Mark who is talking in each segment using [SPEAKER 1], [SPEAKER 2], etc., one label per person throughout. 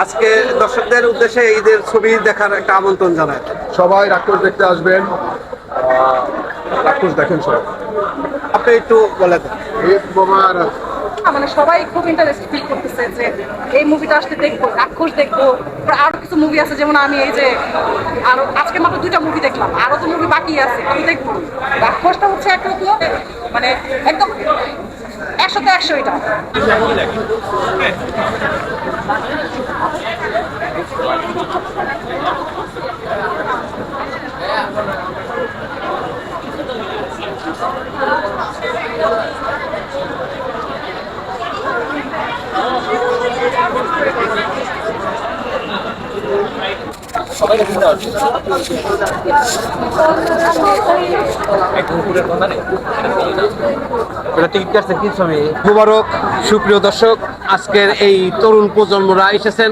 [SPEAKER 1] আজকে দর্শকদের উদ্দেশ্যে ঈদের ছবি দেখার একটা আমন্ত্রণ জানায়।
[SPEAKER 2] সবাই রাক্ষস দেখতে আসবেন, রাক্ষস দেখেন সবাই।
[SPEAKER 1] আপনি একটু বলে দেন।
[SPEAKER 2] ঈদ মোবারক।
[SPEAKER 3] মানে সবাই খুব ইন্টারেস্ট ফিল করতেছে যে এই মুভিটা আসলে দেখবো, রাক্ষস দেখবো। আরো কিছু মুভি আছে, যেমন আমি এই যে আরো আজকে মাত্র 2টা মুভি দেখলাম, আরো তো মুভি বাকি আছে, আমি দেখবো। রাক্ষসটা হচ্ছে একরকম মানে একদম 100তে 100 এটা।
[SPEAKER 1] মুবারক সুপ্রিয় দর্শক, আজকের এই তরুণ প্রজন্মরা এসেছেন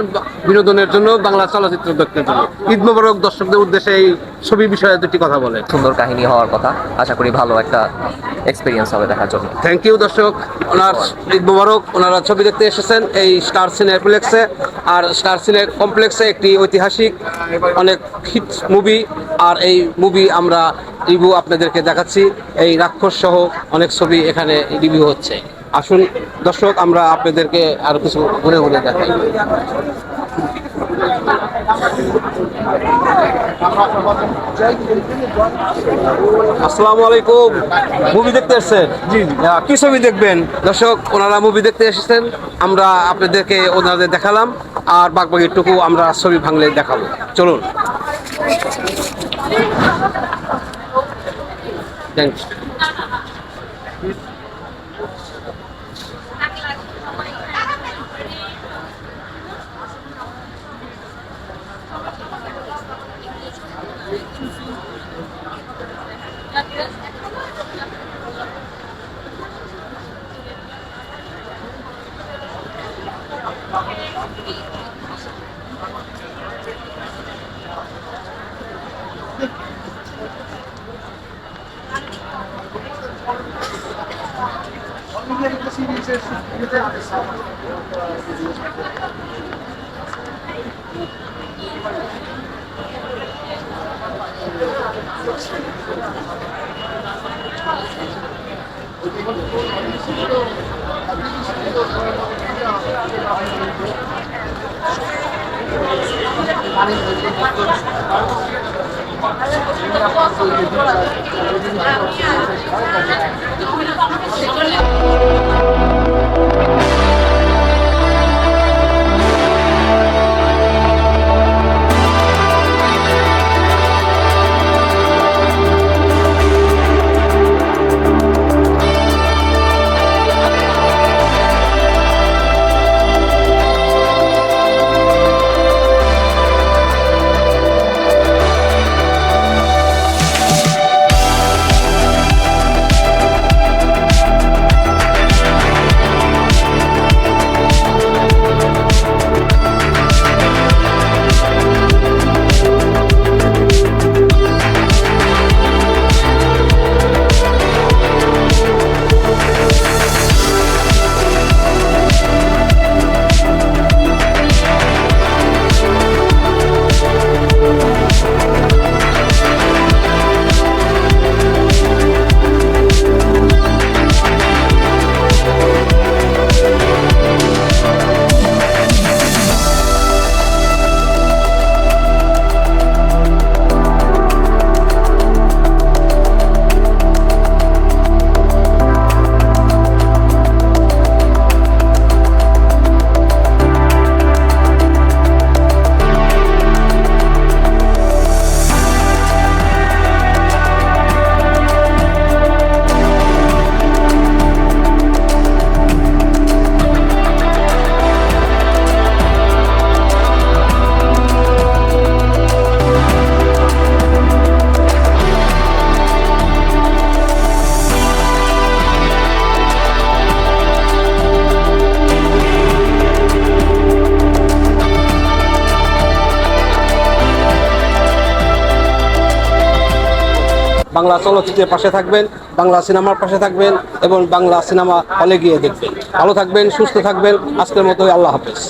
[SPEAKER 1] বিনোদনের জন্য, বাংলা চলচ্চিত্র দেখতে জন্য। ঈদ মুবারক দর্শকদের উদ্দেশ্যে এই ছবি বিষয়ে দুটি কথা বলেন।
[SPEAKER 4] সুন্দর কাহিনী হওয়ার কথা, আশা করি ভালো একটা এক্সপিরিয়েন্স হবে দেখার জন্য।
[SPEAKER 1] থ্যাংক ইউ দর্শক। ওনার ঈদ মুবারক। ওনারা ছবি দেখতে এসেছেন এই স্টার সিনেপ্লেক্সে। আর স্টার সিনে কমপ্লেক্সে একটি ঐতিহাসিক অনেক হিট মুভি, আর এই মুভি আমরা রিভিউ আপনাদেরকে দেখাচ্ছি। এই রাক্ষস সহ অনেক ছবি এখানে রিভিউ হচ্ছে। আসুন দর্শক, আমরা আপনাদেরকে আরো কিছু ঘুরে ঘুরে দেখাই। আসসালামু আলাইকুম। মুভি দেখতে এসেছেন? জি। কি ছবি দেখবেন? দর্শক, ওনারা মুভি দেখতে এসেছেন, আমরা আপনাদেরকে ওনাদের দেখালাম, আর বাকি আমরা ছবি ভাঙলে দেখাবো। চলুন। থ্যাংকস। বাংলা চলচ্চিত্রের পাশে থাকবেন, বাংলা সিনেমার পাশে থাকবেন এবং বাংলা সিনেমা হলে গিয়ে দেখবেন। ভালো থাকবেন, সুস্থ থাকবেন। আজকের মতো আল্লাহ হাফেজ।